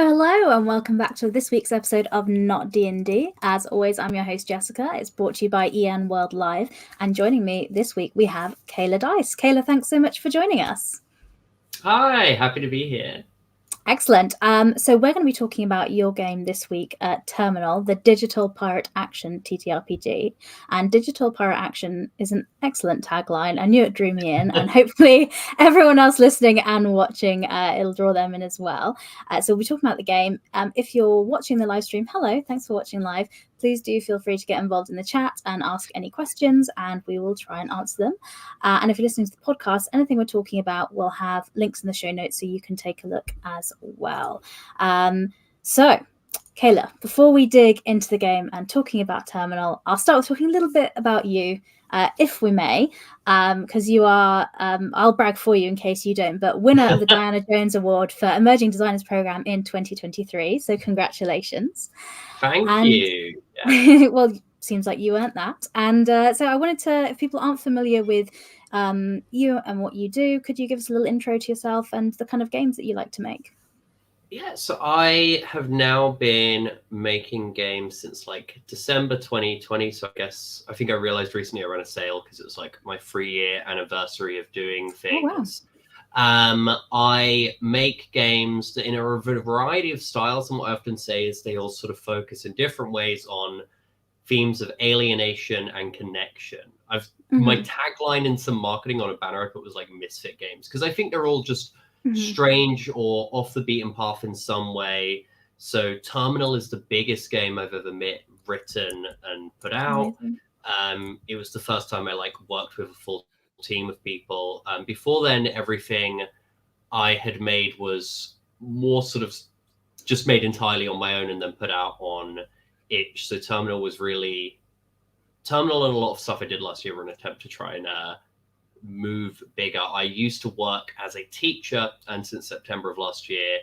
Hello, and welcome back to this week's episode of Not D&D. As always, I'm your host, Jessica. It's brought to you by EN World Live. And joining me this week, we have Kayla Dice. Kayla, thanks so much for joining us. Hi, happy to be here. Excellent. So we're going to be talking about your game this week at Terminal, the Digital Pirate Action TTRPG. And Digital Pirate Action is an excellent tagline. I knew it drew me in, and hopefully everyone else listening and watching, it'll draw them in as well. So we'll be talking about the game. If you're watching the live stream, hello, thanks for watching live. Please do feel free to get involved in the chat and ask any questions, and we will try and answer them. And if you're listening to the podcast, anything we're talking about, we'll have links in the show notes so you can take a look as well. So, Kayla, before we dig into the game and talking about Terminal, I'll start with talking a little bit about you, if we may, because you are, I'll brag for you in case you don't, but winner of the Diana Jones Award for Emerging Designers Program in 2023. So congratulations. Thank you. Yeah. Well, seems like you earned that. And so I wanted to, if people aren't familiar with you and what you do, could you give us a little intro to yourself and the kind of games that you like to make? Yeah, so I have now been making games since like December 2020. So I think I realized recently I ran a sale because it was like my 3-year anniversary of doing things. Oh, wow. I make games in a variety of styles, and what I often say is they all sort of focus in different ways on themes of alienation and connection. My tagline in some marketing on a banner I put was like misfit games, because I think they're all just strange or off the beaten path in some way. So Terminal is the biggest game I've ever written and put out. It was the first time I worked with a full team of people. Before then, everything I had made was more sort of just made entirely on my own and then put out on itch. So Terminal and a lot of stuff I did last year were an attempt to try and move bigger. I used to work as a teacher, and since September of last year,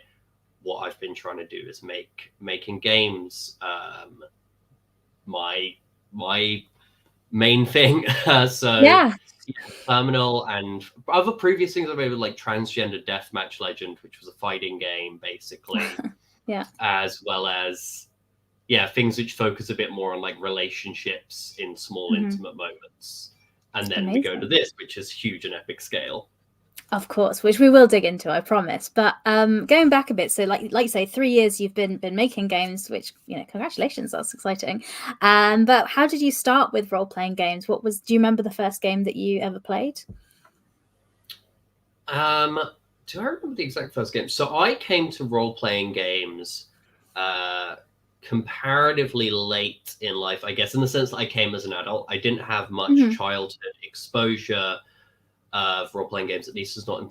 what I've been trying to do is making games my main thing. Terminal and other previous things I've made, like Transgender Deathmatch Legend, which was a fighting game basically. As well as things which focus a bit more on like relationships in small intimate moments. And then we go to this, which is huge and epic scale. Of course, which we will dig into, I promise. But going back a bit, so like you say, 3 years you've been making games, which, congratulations, that's exciting. But how did you start with role-playing games? Do you remember the first game that you ever played? Do I remember the exact first game? So I came to role-playing games comparatively late in life, I guess, in the sense that I came as an adult. I didn't have much childhood exposure of role-playing games, at least as not in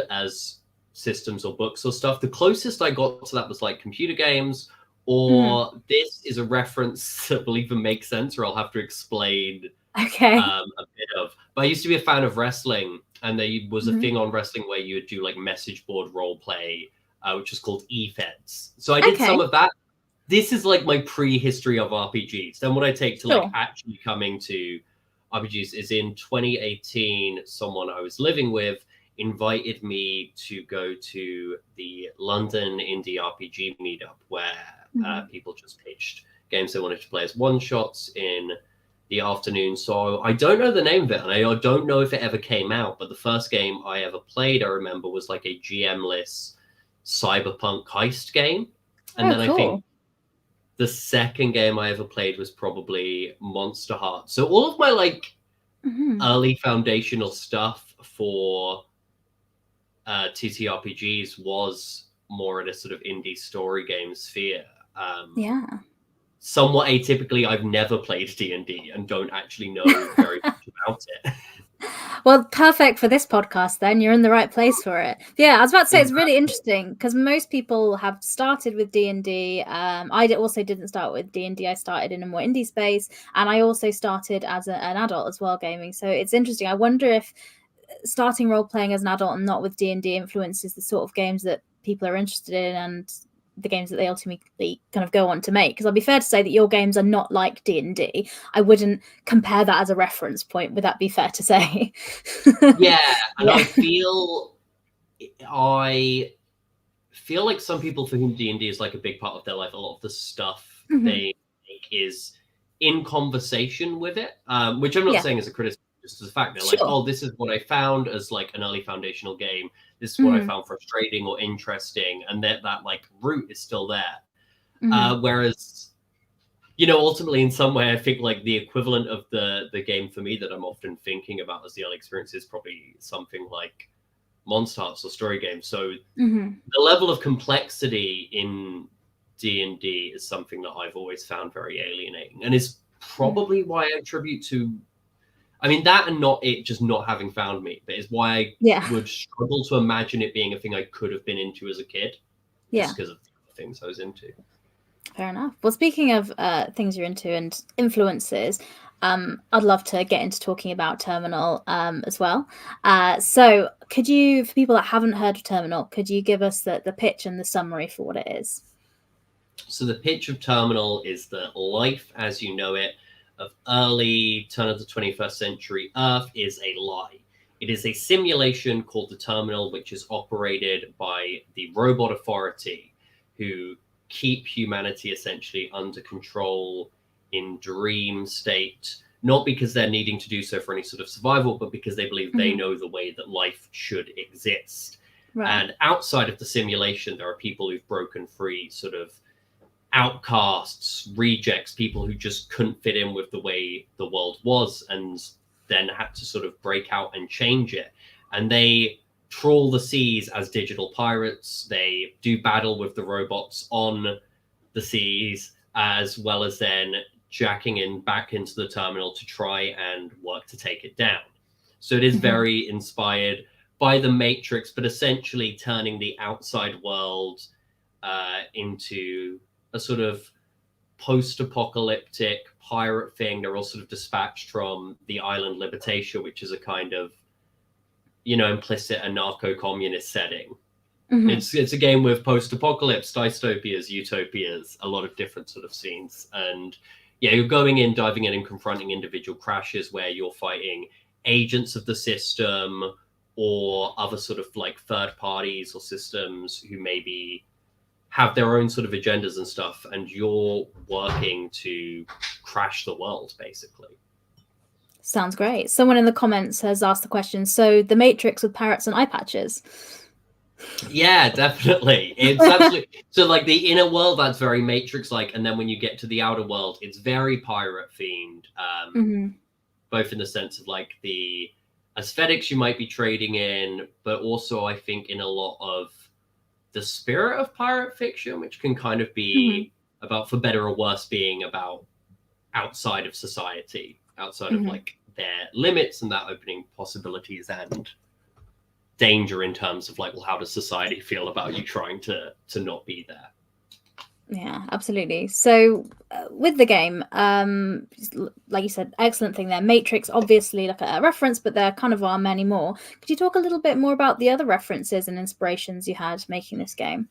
as systems or books or stuff. The closest I got to that was like computer games, or this is a reference that will even make sense, or I'll have to explain a bit of. But I used to be a fan of wrestling, and there was a thing on wrestling where you would do like message board role play, which is called eFeds. So I did some of that. This is like my prehistory of RPGs. Then what I take to like actually coming to RPGs is in 2018, someone I was living with invited me to go to the London Indie RPG meetup, where people just pitched games they wanted to play as one-shots in the afternoon. So I don't know the name of it, and I don't know if it ever came out, but the first game I ever played, I remember, was like a GM-less cyberpunk heist game. And I think the second game I ever played was probably Monster Heart. So all of my early foundational stuff for TTRPGs was more in a sort of indie story game sphere. Somewhat atypically, I've never played D&D and don't actually know very much about it. Well, perfect for this podcast then. You're in the right place for it. Yeah, I was about to say it's really interesting because most people have started with D&D. I also didn't start with D&D. I started in a more indie space, and I also started as an adult as well, gaming. So it's interesting. I wonder if starting role-playing as an adult and not with D&D influences the sort of games that people are interested in and the games that they ultimately kind of go on to make. Because I'll be fair to say that your games are not like D&D. I wouldn't compare that as a reference point. Would that be fair to say? And I feel feel like some people for whom D&D is like a big part of their life, a lot of the stuff they make is in conversation with it, which I'm not saying as a criticism, just as a fact. They're like, oh, this is what I found as like an early foundational game. This is what I found frustrating or interesting. And that like root is still there. Whereas, you know, ultimately in some way, I think like the equivalent of the game for me that I'm often thinking about as the early experience is probably something like Monster Hearts or story games. So the level of complexity in D&D is something that I've always found very alienating, and is probably why I attribute to, I mean, that and not it just not having found me, but is why I would struggle to imagine it being a thing I could have been into as a kid, just because of the things I was into. Fair enough. Well, speaking of things you're into and influences, I'd love to get into talking about Terminal as well. So could you, for people that haven't heard of Terminal, could you give us the pitch and the summary for what it is? So the pitch of Terminal is that life as you know it of early turn of the 21st century Earth is a lie. It is a simulation called the Terminal, which is operated by the Robot Authority, who keep humanity essentially under control in dream state, not because they're needing to do so for any sort of survival, but because they believe they know the way that life should exist. And outside of the simulation, there are people who've broken free, sort of outcasts, rejects, people who just couldn't fit in with the way the world was, and then had to sort of break out and change it. And they trawl the seas as digital pirates. They do battle with the robots on the seas, as well as then jacking in back into the Terminal to try and work to take it down. So it is very inspired by the Matrix, but essentially turning the outside world into a sort of post-apocalyptic pirate thing. They're all sort of dispatched from the island Libertatia, which is a kind of, you know, implicit anarcho-communist setting. It's a game with post-apocalypse, dystopias, utopias, a lot of different sort of scenes. And yeah, you're going in, diving in and confronting individual crashes where you're fighting agents of the system or other sort of like third parties or systems who maybe have their own sort of agendas and stuff, and you're working to crash the world, basically. Sounds great. Someone in the comments has asked the question, so the Matrix with parrots and eye patches? Yeah, definitely. It's absolutely so like the inner world, that's very Matrix-like, and then when you get to the outer world, it's very pirate themed. Both in the sense of like the aesthetics you might be trading in, but also I think in a lot of the spirit of pirate fiction, which can kind of be about, for better or worse, being about outside of society, outside of like their limits, and that opening possibilities and danger in terms of like, well, how does society feel about you trying to not be there? Yeah, absolutely. So with the game, like you said, excellent thing there. Matrix, obviously like a reference, but there kind of are many more. Could you talk a little bit more about the other references and inspirations you had making this game?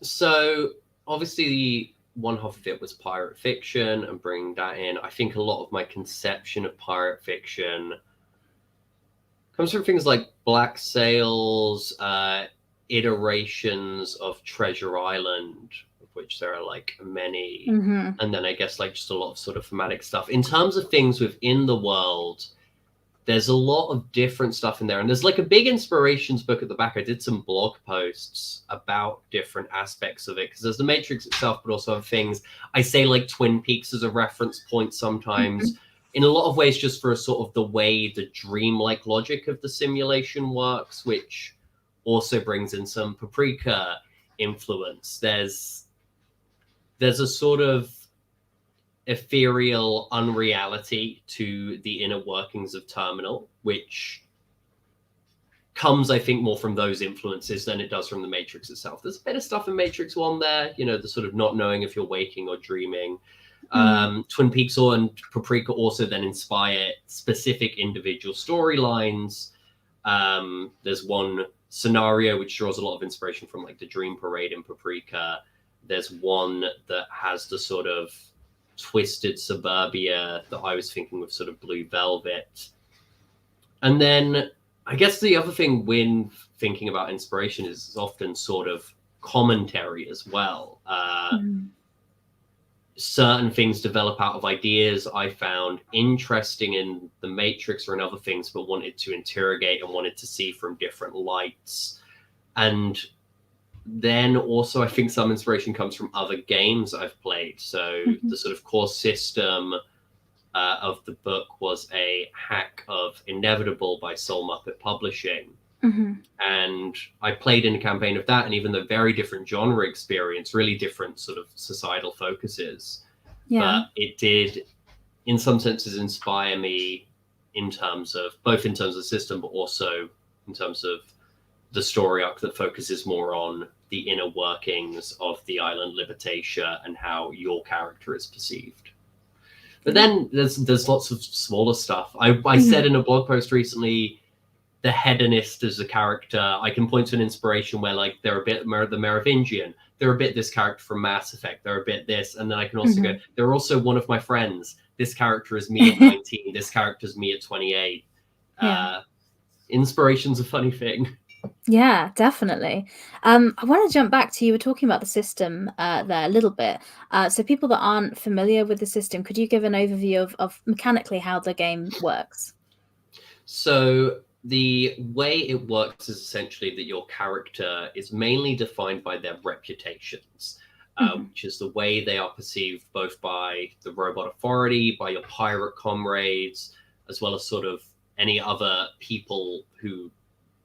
So obviously one half of it was pirate fiction and bringing that in. I think a lot of my conception of pirate fiction comes from things like Black Sails, iterations of Treasure Island, of which there are like many, and then I guess like just a lot of sort of thematic stuff. In terms of things within the world, there's a lot of different stuff in there, and there's like a big inspirations book at the back. I did some blog posts about different aspects of it, because there's the Matrix itself, but also other things. I say like Twin Peaks as a reference point sometimes. In a lot of ways, just for a sort of the way the dreamlike logic of the simulation works, which also brings in some Paprika influence. There's a sort of ethereal unreality to the inner workings of Terminal, which comes, I think, more from those influences than it does from the Matrix itself. There's a bit of stuff in Matrix 1 there, you know, the sort of not knowing if you're waking or dreaming. Twin Peaks and Paprika also then inspire specific individual storylines. There's one scenario which draws a lot of inspiration from like the Dream Parade in Paprika. There's one that has the sort of twisted suburbia that I was thinking with sort of Blue Velvet. And then I guess the other thing when thinking about inspiration is often sort of commentary as well. Certain things develop out of ideas I found interesting in the Matrix or in other things, but wanted to interrogate and wanted to see from different lights. And then also I think some inspiration comes from other games I've played. So the sort of core system of the book was a hack of Inevitable by Soul Muppet Publishing. And I played in a campaign of that, and even the very different genre experience, really different sort of societal focuses. But it did, in some senses, inspire me in terms of both in terms of system, but also in terms of the story arc that focuses more on the inner workings of the island Libertatia and how your character is perceived. But then there's lots of smaller stuff. I said in a blog post recently, the hedonist as a character, I can point to an inspiration where like they're a bit the Merovingian, they're a bit this character from Mass Effect, they're a bit this, and then I can also go, they're also one of my friends. This character is me at 19, this character is me at 28. Inspiration's a funny thing. Yeah, definitely. I want to jump back to, you were talking about the system there a little bit. So people that aren't familiar with the system, could you give an overview of mechanically how the game works? So the way it works is essentially that your character is mainly defined by their reputations, which is the way they are perceived both by the robot authority, by your pirate comrades, as well as sort of any other people who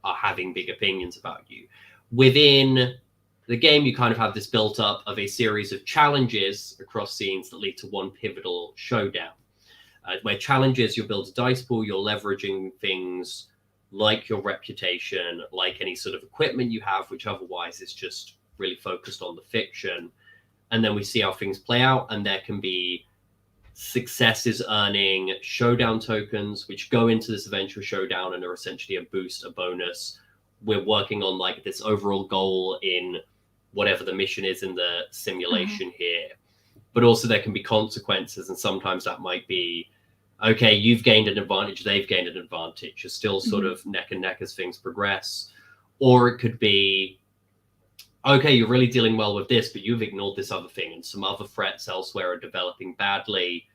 are having big opinions about you. Within the game, you kind of have this built up of a series of challenges across scenes that lead to one pivotal showdown. Where challenges, you'll build a dice pool, you're leveraging things like your reputation, like any sort of equipment you have, which otherwise is just really focused on the fiction. And then we see how things play out, and there can be successes earning showdown tokens, which go into this eventual showdown and are essentially a boost, a bonus. We're working on like this overall goal in whatever the mission is in the simulation here. But also there can be consequences, and sometimes that might be, okay, you've gained an advantage, they've gained an advantage. You're still sort of neck and neck as things progress. Or it could be, okay, you're really dealing well with this, but you've ignored this other thing, and some other threats elsewhere are developing badly.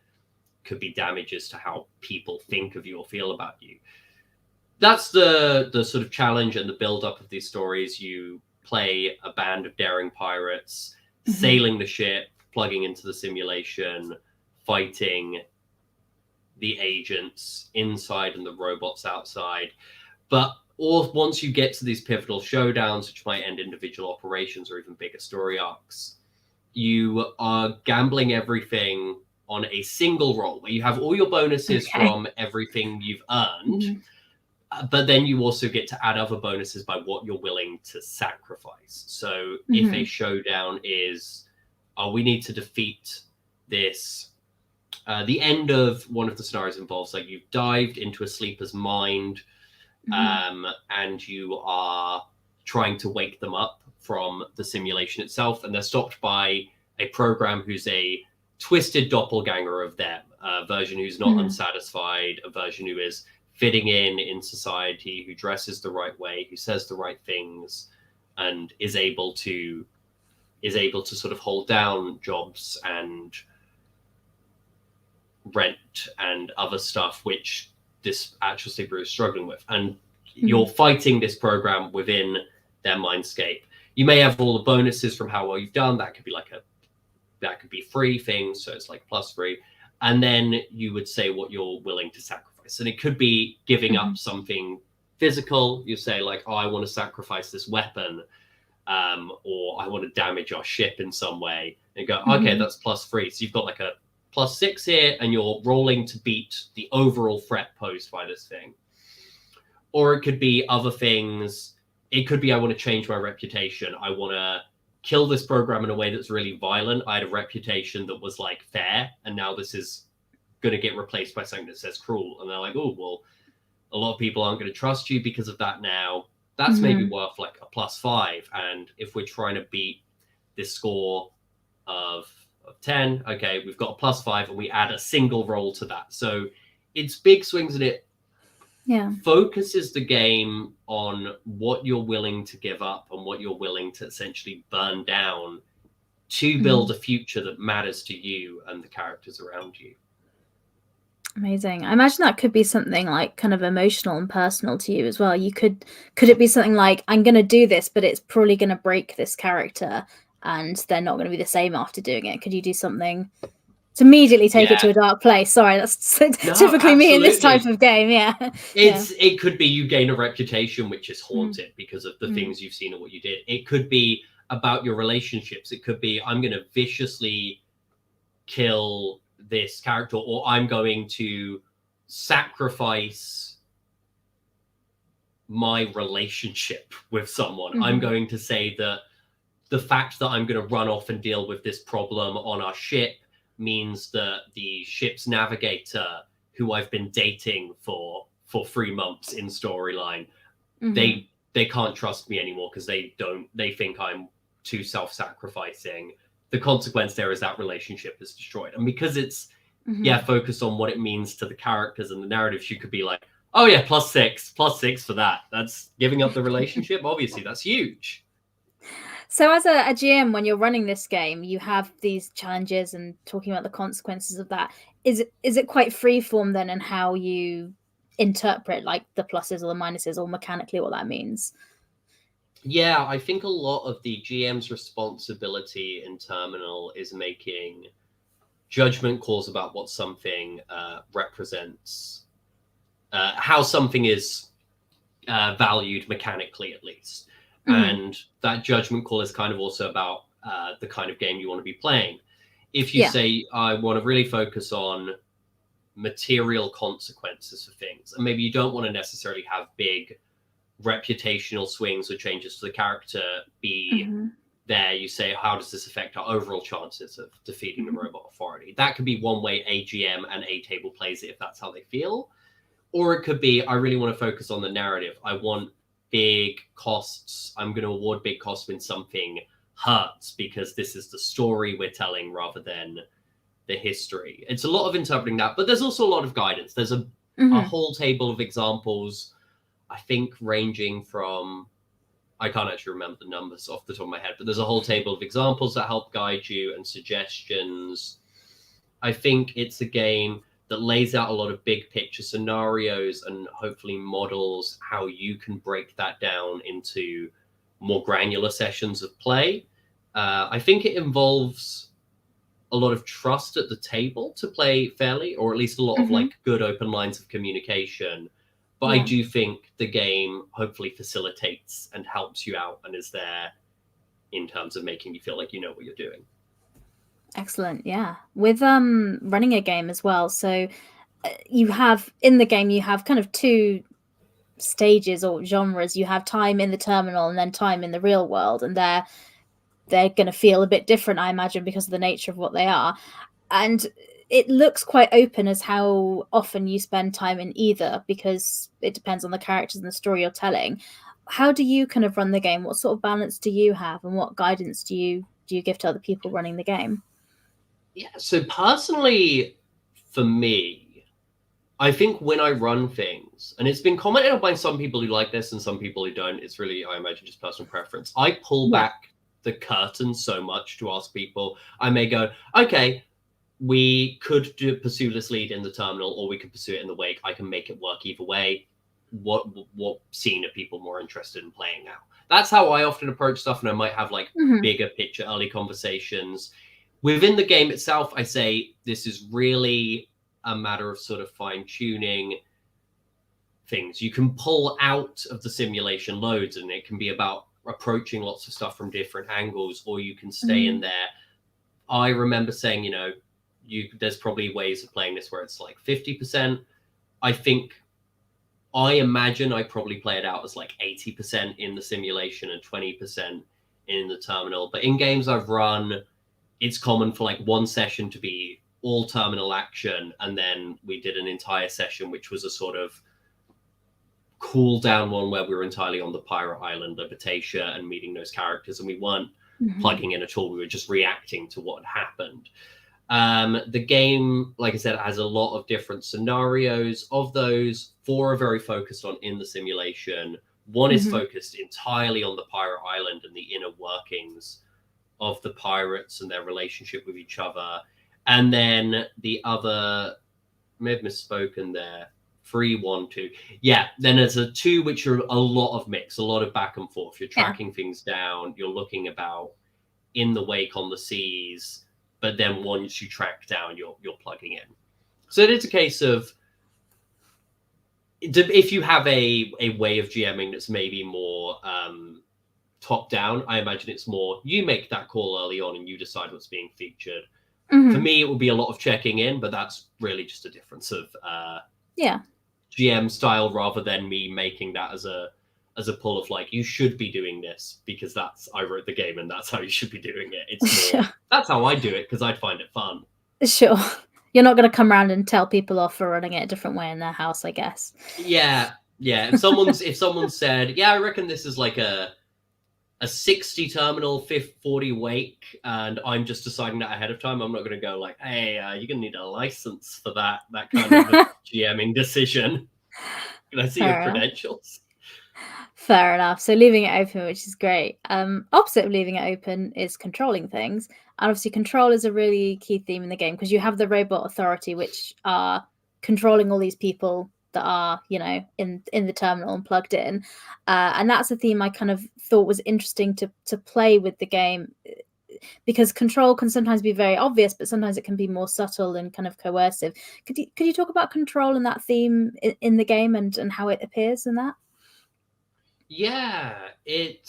Could be damages to how people think of you or feel about you. That's the sort of challenge and the build-up of these stories. You play a band of daring pirates, sailing the ship, plugging into the simulation, fighting the agents inside and the robots outside. But once you get to these pivotal showdowns, which might end individual operations or even bigger story arcs, you are gambling everything on a single roll, where you have all your bonuses from everything you've earned, but then you also get to add other bonuses by what you're willing to sacrifice. So if a showdown is, we need to defeat this, the end of one of the scenarios involves like you've dived into a sleeper's mind, and you are trying to wake them up from the simulation itself, and they're stopped by a program who's a twisted doppelganger of them, a version who's not unsatisfied, a version who is fitting in society, who dresses the right way, who says the right things, and is able to sort of hold down jobs and rent and other stuff, which this actual sleeper is struggling with. And you're fighting this program within their mindscape. You may have all the bonuses from how well you've done. That could be that could be free things, so it's like +3. And then you would say what you're willing to sacrifice. And it could be giving up something physical. You say like, oh, I want to sacrifice this weapon, or I want to damage our ship in some way. And go, okay, that's +3. So you've got like a +6 here, and you're rolling to beat the overall threat posed by this thing. Or it could be other things. It could be, I want to change my reputation. I want to kill this program in a way that's really violent. I had a reputation that was like fair, and now this is going to get replaced by something that says cruel. And they're like, oh, well, a lot of people aren't going to trust you because of that now. That's maybe worth like a +5. And if we're trying to beat this score of 10, okay, we've got a +5, and we add a single roll to that. So it's big swings in it. Yeah. focuses the game on what you're willing to give up and what you're willing to essentially burn down to build a future that matters to you and the characters around you. Amazing. I imagine that could be something like kind of emotional and personal to you as well. Could it be something like, I'm going to do this, but it's probably going to break this character and they're not going to be the same after doing it? Could you do something to immediately take it to a dark place? Sorry, that's typically me in this type of game. Yeah. It could be you gain a reputation which is haunted because of the things you've seen and what you did. It could be about your relationships. It could be, I'm going to viciously kill this character, or I'm going to sacrifice my relationship with someone. I'm going to say that the fact that I'm going to run off and deal with this problem on our ship means that the ship's navigator, who I've been dating for 3 months in storyline, they can't trust me anymore because they think I'm too self-sacrificing. The consequence there is that relationship is destroyed. And because it's focused on what it means to the characters and the narratives, you could be like, oh yeah, +6 for that. That's giving up the relationship. Obviously, that's huge. So as a GM, when you're running this game, you have these challenges and talking about the consequences of that. Is it quite freeform then in how you interpret like the pluses or the minuses or mechanically what that means? Yeah, I think a lot of the GM's responsibility in Terminal is making judgment calls about what something represents, how something is valued mechanically, at least. And that judgment call is kind of also about the kind of game you want to be playing. If you say, I want to really focus on material consequences for things, and maybe you don't want to necessarily have big reputational swings or changes to the character there, you say, how does this affect our overall chances of defeating the robot authority? That could be one way a GM and a table plays it if that's how they feel. Or it could be, I really want to focus on the narrative. I want big costs. I'm going to award big costs when something hurts because this is the story we're telling rather than the history. It's a lot of interpreting that, but there's also a lot of guidance. There's a whole table of examples, I think ranging from, I can't actually remember the numbers off the top of my head, but there's a whole table of examples that help guide you and suggestions. I think it's a game that lays out a lot of big picture scenarios and hopefully models how you can break that down into more granular sessions of play. I think it involves a lot of trust at the table to play fairly, or at least a lot of like good open lines of communication. But I do think the game hopefully facilitates and helps you out and is there in terms of making you feel like you know what you're doing. Excellent. Yeah. With running a game as well. So you have in the game, you have kind of two stages or genres. You have time in the terminal and then time in the real world. And they're going to feel a bit different, I imagine, because of the nature of what they are. And it looks quite open as how often you spend time in either, because it depends on the characters and the story you're telling. How do you kind of run the game? What sort of balance do you have, and what guidance do you give to other people running the game? Yeah, so personally, for me, I think when I run things, and it's been commented on by some people who like this and some people who don't, it's really, I imagine, just personal preference. I pull back the curtain so much to ask people. I may go, okay, we could pursue this lead in the terminal, or we could pursue it in the wake. I can make it work either way. What scene are people more interested in playing now? That's how I often approach stuff, and I might have like bigger picture early conversations. Within the game itself, I say this is really a matter of sort of fine-tuning things. You can pull out of the simulation loads, and it can be about approaching lots of stuff from different angles, or you can stay in there. I remember saying, you know, there's probably ways of playing this where it's like 50%. I imagine I probably play it out as like 80% in the simulation and 20% in the terminal. But in games I've run, it's common for like one session to be all terminal action, and then we did an entire session which was a sort of cool down one where we were entirely on the pirate island Libertatia and meeting those characters, and we weren't plugging in at all. We were just reacting to what had happened. The game, like I said, has a lot of different scenarios. Of those, 4 are very focused on in the simulation. 1 is focused entirely on the pirate island and the inner workings of the pirates and their relationship with each other. And then the other, may have misspoken there, 3, 1, 2. Yeah, then there's a 2 which are a lot of mix, a lot of back and forth. You're tracking things down, you're looking about in the wake on the seas, but then once you track down, you're plugging in. So it is a case of, if you have a way of GMing that's maybe more top down, I imagine it's more you make that call early on and you decide what's being featured. For me, it would be a lot of checking in, but that's really just a difference of GM style rather than me making that as a pull of like, you should be doing this because I wrote the game and that's how you should be doing it. It's more, that's how I do it because I'd find it fun. Sure. You're not going to come around and tell people off for running it a different way in their house, I guess. Yeah. If someone said, yeah, I reckon this is like a 60 terminal, 40 wake, and I'm just deciding that ahead of time, I'm not going to go like, hey, you're going to need a license for that kind of GMing decision. Can I see your credentials? Fair enough. So leaving it open, which is great. Opposite of leaving it open is controlling things. And obviously control is a really key theme in the game because you have the robot authority, which are controlling all these people that are, in the terminal and plugged in. And that's a theme I kind of thought was interesting to play with the game, because control can sometimes be very obvious, but sometimes it can be more subtle and kind of coercive. Could you talk about control and that theme in the game and how it appears in that? Yeah, it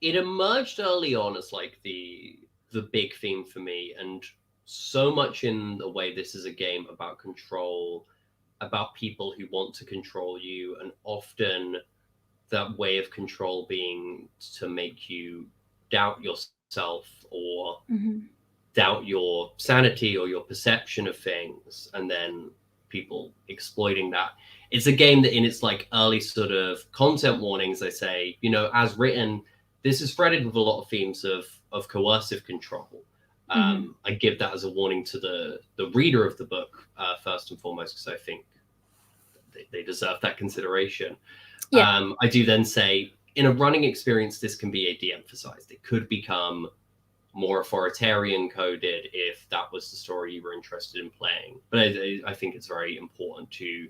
emerged early on as like the big theme for me, and so much in the way this is a game about control, about people who want to control you, and often that way of control being to make you doubt yourself or doubt your sanity or your perception of things, and then people exploiting that. It's a game that in its like early sort of content warnings, they say, as written, this is threaded with a lot of themes of coercive control. I give that as a warning to the reader of the book, first and foremost, because I think they deserve that consideration. I do then say, in a running experience, this can be de-emphasized. It could become more authoritarian coded if that was the story you were interested in playing. But I think it's very important to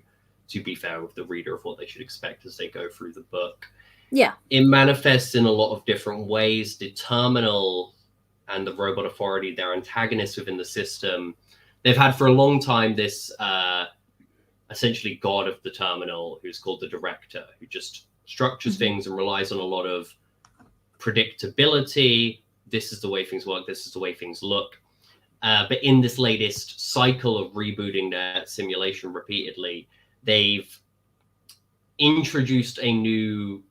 be fair with the reader of what they should expect as they go through the book. Yeah. It manifests in a lot of different ways. The terminal and the robot authority, they're antagonists within the system. They've had for a long time this essentially god of the terminal, who's called the director, who just structures things and relies on a lot of predictability. This is the way things work. This is the way things look. But in this latest cycle of rebooting their simulation repeatedly, they've introduced a new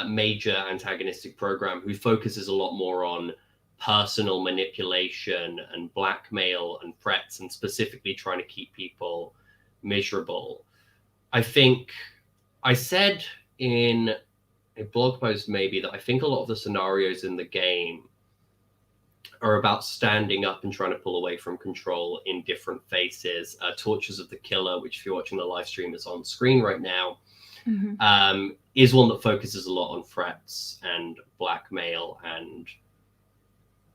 major antagonistic program who focuses a lot more on personal manipulation and blackmail and threats, and specifically trying to keep people miserable. I think I said in a blog post maybe that I think a lot of the scenarios in the game are about standing up and trying to pull away from control in different phases. Tortures of the Killer, which if you're watching the live stream is on screen right now, is one that focuses a lot on threats and blackmail and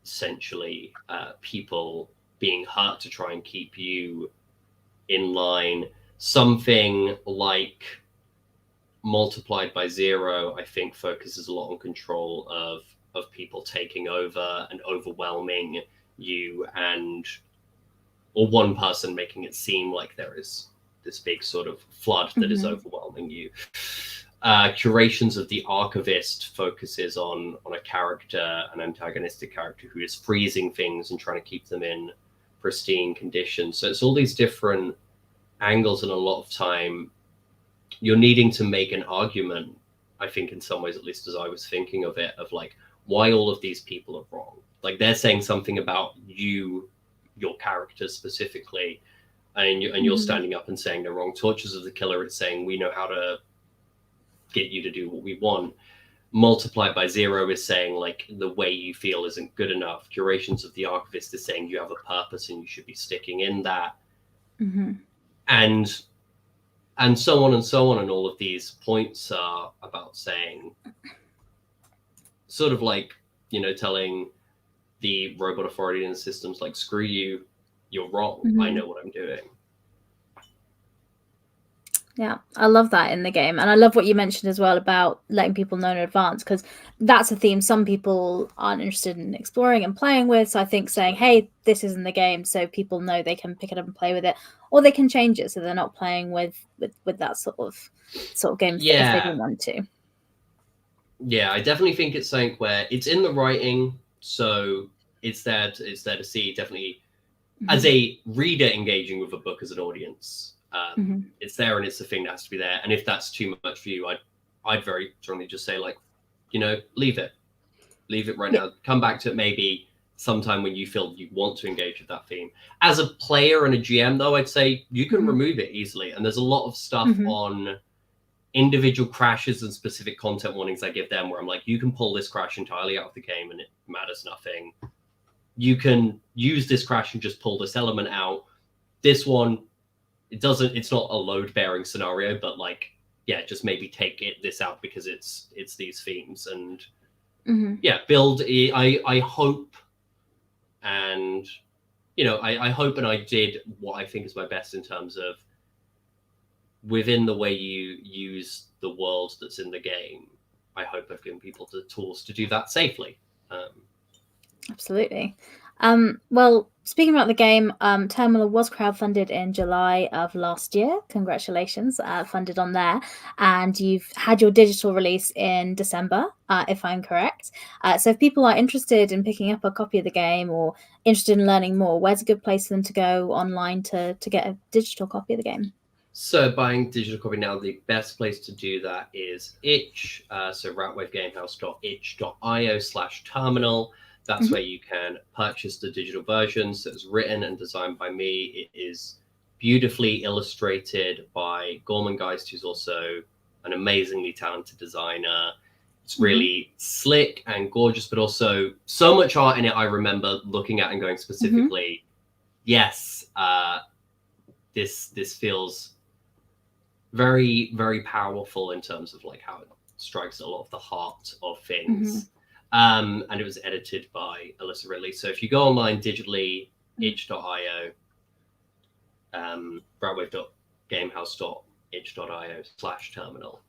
essentially people being hurt to try and keep you in line. Something like Multiplied by Zero, I think, focuses a lot on control of people taking over and overwhelming you, or one person making it seem like there is this big sort of flood that is overwhelming you. Curations of the Archivist focuses on a character, an antagonistic character who is freezing things and trying to keep them in pristine conditions. So it's all these different angles, and a lot of time you're needing to make an argument, I think in some ways, at least as I was thinking of it, of like why all of these people are wrong. Like they're saying something about you, your character specifically, and you're standing up and saying they're wrong. Tortures of the Killer, it's saying we know how to get you to do what we want. multiplied by 0 is saying like the way you feel isn't good enough. Durations of the Archivist is saying you have a purpose and you should be sticking in that. And so on and so on. And all of these points are about saying, sort of like, you know, telling the robot authority and the systems like, screw you, you're wrong. I know what I'm doing. Yeah, I love that in the game. And I love what you mentioned as well about letting people know in advance, because that's a theme some people aren't interested in exploring and playing with. So I think saying, hey, this is in the game, so people know they can pick it up and play with it, or they can change it so they're not playing with that sort of game if they don't want to. Yeah, I definitely think it's something where it's in the writing, so it's there to see, definitely. As a reader engaging with a book as an audience, it's there, and it's the thing that has to be there. And if that's too much for you, I'd very strongly just say, like, you know, leave it right now. Come back to it maybe sometime when you feel you want to engage with that theme. As a player and a GM, though, I'd say you can remove it easily. And there's a lot of stuff on individual crashes and specific content warnings I give them where I'm like, you can pull this crash entirely out of the game and it matters nothing. You can use this crash and just pull this element out. This one, it's not a load-bearing scenario, but like, yeah, just maybe take this out because it's these themes. And build. I hope, and you know, I hope, and I did what I think is my best in terms of within the way you use the world that's in the game. I hope I've given people the tools to do that safely. Absolutely. Well, speaking about the game, Terminal was crowdfunded in July of last year. Congratulations, funded on there. And you've had your digital release in December, if I'm correct. So if people are interested in picking up a copy of the game or interested in learning more, where's a good place for them to go online to get a digital copy of the game? So buying digital copy now, the best place to do that is itch. So ratwavegamehouse.itch.io/terminal. That's where you can purchase the digital version. So it's written and designed by me. It is beautifully illustrated by Gorman Geist, who's also an amazingly talented designer. It's really slick and gorgeous, but also so much art in it. I remember looking at and going specifically, yes, this feels very, very powerful in terms of like how it strikes a lot of the heart of things. And it was edited by Alyssa Ridley. So if you go online digitally, itch.io, ratwave.gamehouse.itch.io/terminal.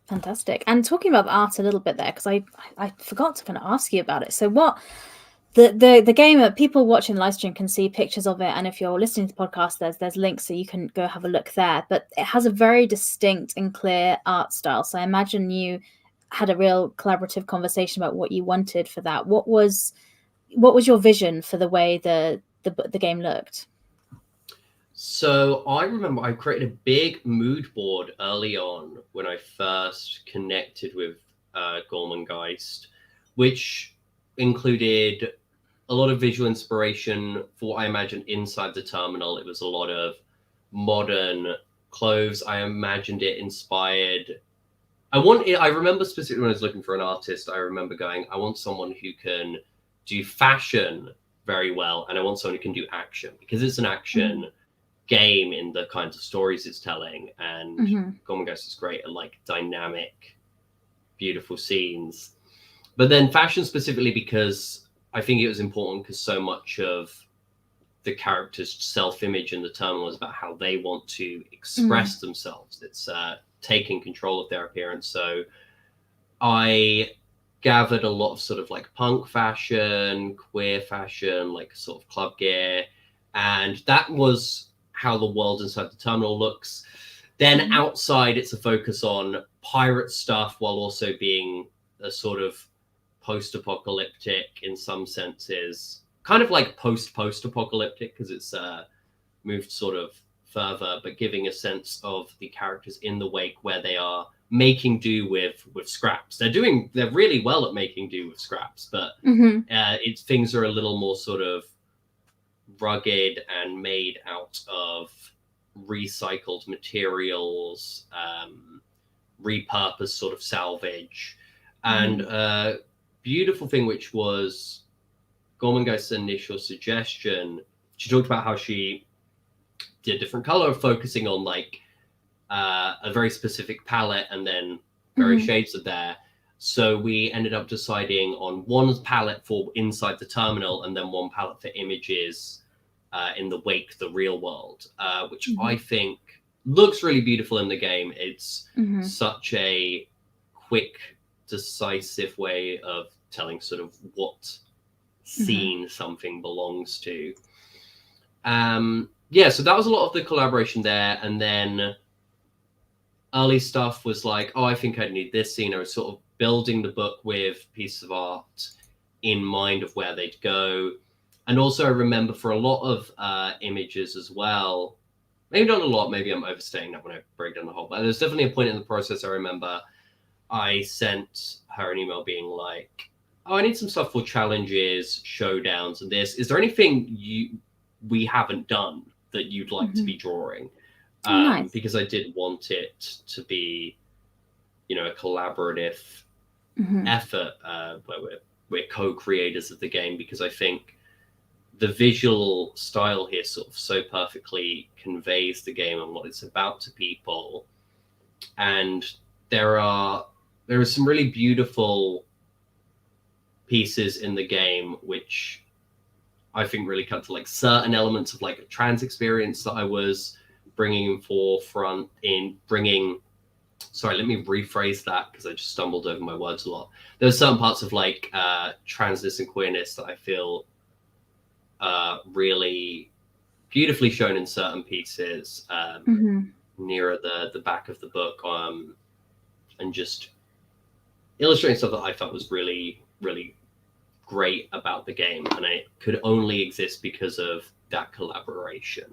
Fantastic. And talking about the art a little bit there, because I forgot to kind of ask you about it. So what the game, people watching the live stream can see pictures of it, and if you're listening to the podcast, there's links so you can go have a look there. But it has a very distinct and clear art style. So I imagine you had a real collaborative conversation about what you wanted for that. What was your vision for the way the game looked? So I remember I created a big mood board early on when I first connected with Gorman Geist, which included a lot of visual inspiration for what I imagined inside the terminal. It was a lot of modern clothes. I imagined it inspired. I remember specifically when I was looking for an artist, I remember going, I want someone who can do fashion very well, and I want someone who can do action, because it's an action game in the kinds of stories it's telling. And Gorman Geist is great at like dynamic, beautiful scenes. But then fashion specifically, because I think it was important, because so much of the character's self-image in the terminal is about how they want to express themselves. It's taking control of their appearance. So I gathered a lot of sort of like punk fashion, queer fashion, like sort of club gear. And that was how the world inside the terminal looks. Then outside, it's a focus on pirate stuff while also being a sort of post-apocalyptic in some senses, kind of like post-apocalyptic, because it's moved sort of further, but giving a sense of the characters in the wake where they are making do with scraps. They're really well at making do with scraps, but things are a little more sort of rugged and made out of recycled materials, repurposed sort of salvage. And beautiful thing, which was Gormengeist's initial suggestion, she talked about how she did a different color, focusing on like a very specific palette and then various shades of there. So we ended up deciding on one palette for inside the terminal and then one palette for images in the wake, the real world, which I think looks really beautiful in the game. It's such a quick, decisive way of telling sort of what scene something belongs to. Yeah, so that was a lot of the collaboration there. And then early stuff was like, oh, I think I'd need this scene. I was sort of building the book with pieces of art in mind of where they'd go. And also I remember for a lot of images as well, maybe not a lot, maybe I'm overstating that when I break down the whole, but there's definitely a point in the process I remember I sent her an email being like, oh, I need some stuff for challenges, showdowns, and this. Is there anything we haven't done that you'd like to be drawing? Nice. Because I did want it to be, you know, a collaborative effort where we're co-creators of the game, because I think the visual style here sort of so perfectly conveys the game and what it's about to people. And there are some really beautiful pieces in the game which I think really cut to like certain elements of like a trans experience that I was bringing in forefront in bringing. Sorry, let me rephrase that because I just stumbled over my words a lot. There's certain parts of like transness and queerness that I feel really beautifully shown in certain pieces nearer the back of the book, and just illustrating stuff that I felt was really, really great about the game, and it could only exist because of that collaboration.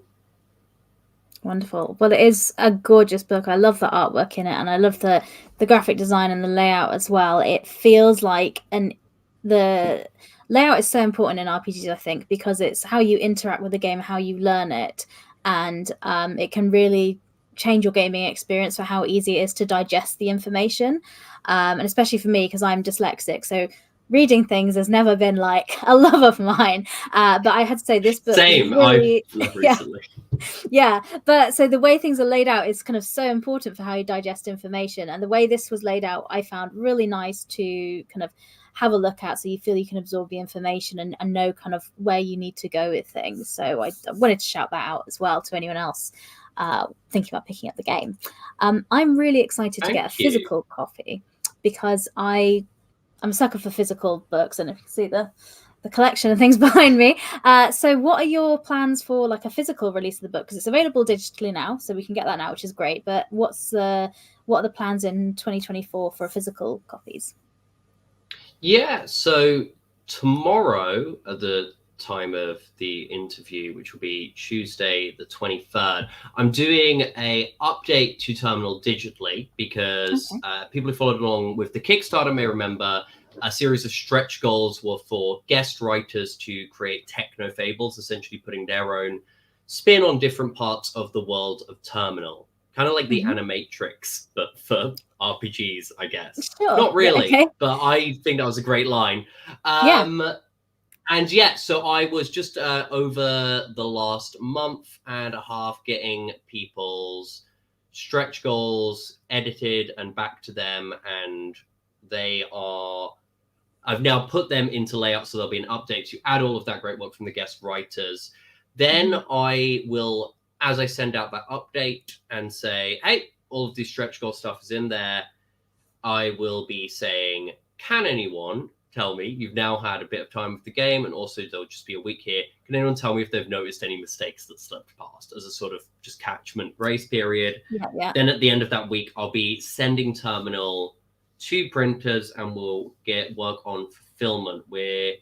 Wonderful. Well, it is a gorgeous book. I love the artwork in it, and I love the graphic design and the layout as well. It feels like the layout is so important in RPGs, I think, because it's how you interact with the game, how you learn it, and it can really change your gaming experience for how easy it is to digest the information, and especially for me because I'm dyslexic, so reading things has never been like a love of mine, but I had to say this book Same. really, I've recently. Yeah, but so the way things are laid out is kind of so important for how you digest information, and the way this was laid out I found really nice to kind of have a look at, so you feel you can absorb the information and know kind of where you need to go with things. So I wanted to shout that out as well to anyone else thinking about picking up the game. I'm really excited to get a physical copy because I'm a sucker for physical books, and if you can see the collection of things behind me. So what are your plans for like a physical release of the book? Because it's available digitally now, so we can get that now, which is great. But what are the plans in 2024 for physical copies? Yeah, so tomorrow at the time of the interview, which will be Tuesday the 23rd, I'm doing a update to Terminal digitally because people who followed along with the Kickstarter may remember a series of stretch goals were for guest writers to create techno fables, essentially putting their own spin on different parts of the world of Terminal, kind of like the Animatrix, but for RPGs, I guess. Sure. Not really, yeah, okay. but I think that was a great line. And yeah, so I was just over the last month and a half getting people's stretch goals edited and back to them, and I've now put them into layouts, so there'll be an update to add all of that great work from the guest writers. Then I will, as I send out that update and say, hey, all of this stretch goal stuff is in there, I will be saying, can anyone tell me, you've now had a bit of time with the game, and also there'll just be a week here, can anyone tell me if they've noticed any mistakes that slipped past as a sort of just catchment grace period? Then at the end of that week, I'll be sending Terminal to printers and we'll get work on fulfillment. We're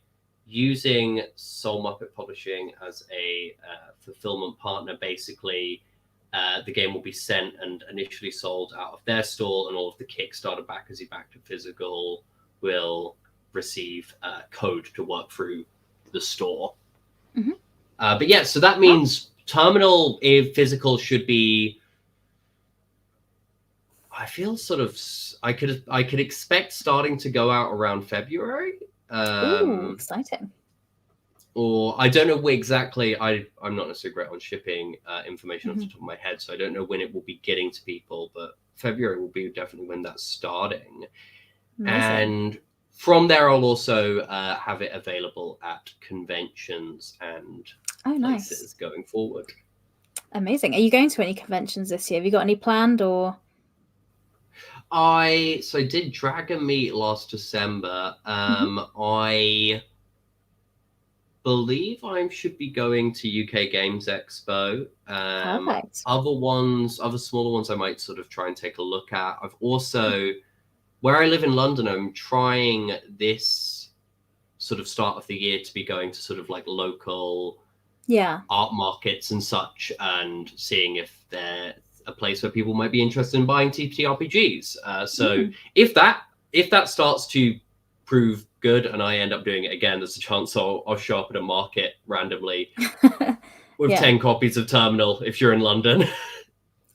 using Soul Muppet Publishing as a fulfillment partner. Basically, the game will be sent and initially sold out of their store, and all of the Kickstarter backers who back to physical will receive code to work through the store. But yeah, so that means Terminal, if physical, should be, I feel sort of I could expect starting to go out around February. Ooh, exciting. Or I don't know exactly. I'm not necessarily great on shipping information off the top of my head, so I don't know when it will be getting to people. But February will be definitely when that's starting. Amazing. And from there, I'll also have it available at conventions and places going forward. Amazing. Are you going to any conventions this year? Have you got any planned or? I did Dragon Meet last December. I believe I should be going to UK Games Expo. Perfect. Other smaller ones I might sort of try and take a look at. I've also, where I live in London, I'm trying this sort of start of the year to be going to sort of like local art markets and such, and seeing if they're a place where people might be interested in buying TTRPGs. If that starts to prove good and I end up doing it again, there's a chance I'll show up at a market randomly with 10 copies of Terminal if you're in London.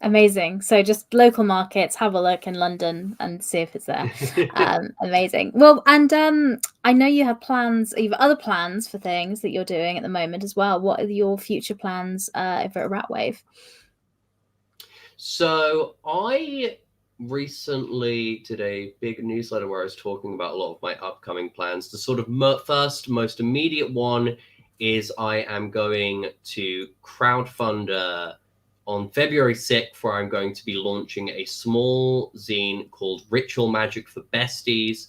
Amazing. So just local markets, have a look in London and see if it's there. Amazing. Well, and I know you have plans, you have other plans for things that you're doing at the moment as well. What are your future plans over at Ratwave? So I recently did a big newsletter where I was talking about a lot of my upcoming plans. The sort of first, most immediate one is I am going to crowdfund on February 6th, where I'm going to be launching a small zine called Ritual Magic for Besties.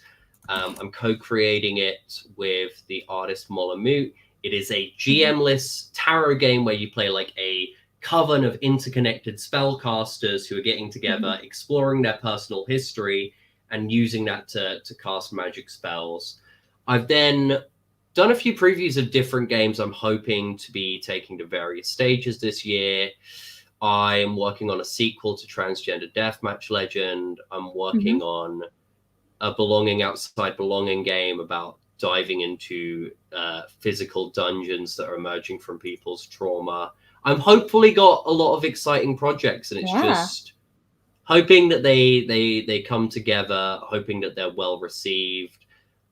I'm co-creating it with the artist Molamute. It is a GM-less tarot game where you play like a coven of interconnected spellcasters who are getting together, exploring their personal history, and using that to cast magic spells. I've then done a few previews of different games I'm hoping to be taking to various stages this year. I'm working on a sequel to Transgender Deathmatch Legend. I'm working on a Belonging Outside Belonging game about diving into physical dungeons that are emerging from people's trauma. I'm hopefully got a lot of exciting projects, and it's just hoping that they come together, hoping that they're well received.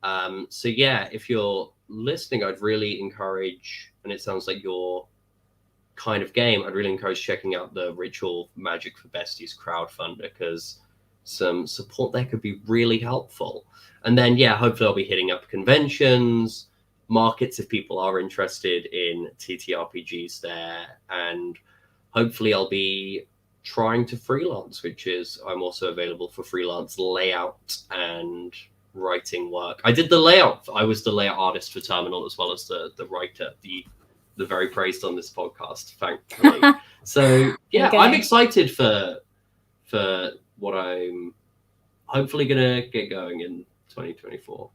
So yeah, if you're listening, I'd really encourage, and it sounds like your kind of game, I'd really encourage checking out the Ritual Magic for Besties crowdfunder, because some support there could be really helpful. And then yeah, hopefully I'll be hitting up conventions, markets if people are interested in TTRPGs there, and hopefully I'll be trying to freelance, which is I'm also available for freelance layout and writing work. I did the layout. I was the layout artist for Terminal as well as the writer, the very praised on this podcast, thankfully. So yeah, I'm excited for what I'm hopefully gonna get going in 2024.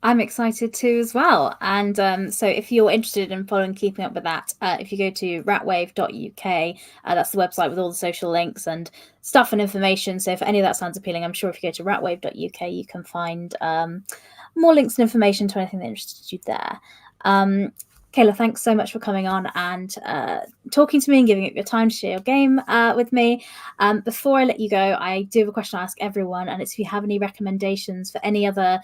I'm excited too as well. And so if you're interested in following, keeping up with that, if you go to ratwave.uk, that's the website with all the social links and stuff and information. So if any of that sounds appealing, I'm sure if you go to ratwave.uk, you can find more links and information to anything that interested you there. Kayla, thanks so much for coming on and talking to me and giving up your time to share your game with me. Before I let you go, I do have a question I ask everyone, and it's if you have any recommendations for any other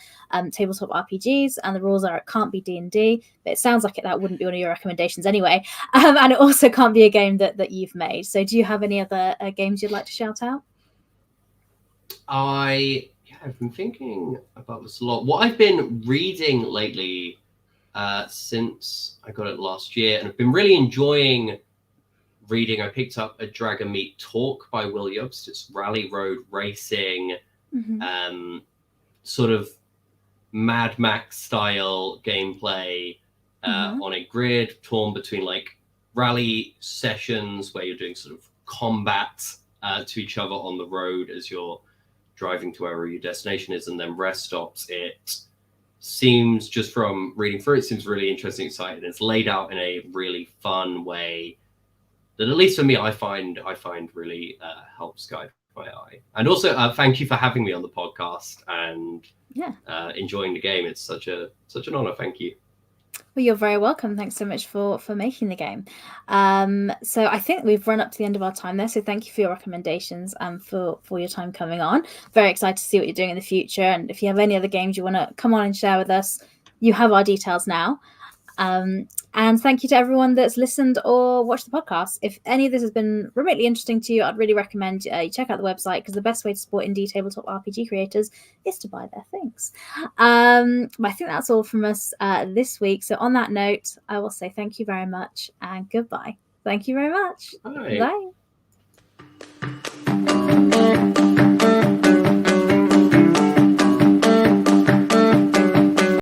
tabletop RPGs, and the rules are it can't be D&D, but it sounds like that wouldn't be one of your recommendations anyway, and it also can't be a game that you've made. So do you have any other games you'd like to shout out? I've been thinking about this a lot. What I've been reading lately since I got it last year, and I've been really enjoying reading. I picked up a Dragon Meet Talk by Will Jobst. It's rally road racing, sort of Mad Max style gameplay on a grid, torn between like rally sessions where you're doing sort of combat to each other on the road as you're driving to wherever your destination is, and then rest stops. It seems, just from reading through it, seems really interesting, exciting. It's laid out in a really fun way that, at least for me, I find really helps guide my eye. And also, thank you for having me on the podcast and enjoying the game. It's such an honor. Thank you. Well, you're very welcome. Thanks so much for making the game. So I think we've run up to the end of our time there. So thank you for your recommendations and for your time coming on. Very excited to see what you're doing in the future. And if you have any other games you want to come on and share with us, you have our details now. And thank you to everyone that's listened or watched the podcast. If any of this has been remotely interesting to you, I'd really recommend you check out the website, because the best way to support indie tabletop RPG creators is to buy their things. But I think that's all from us this week. So on that note, I will say thank you very much and goodbye. Thank you very much. Bye. Bye.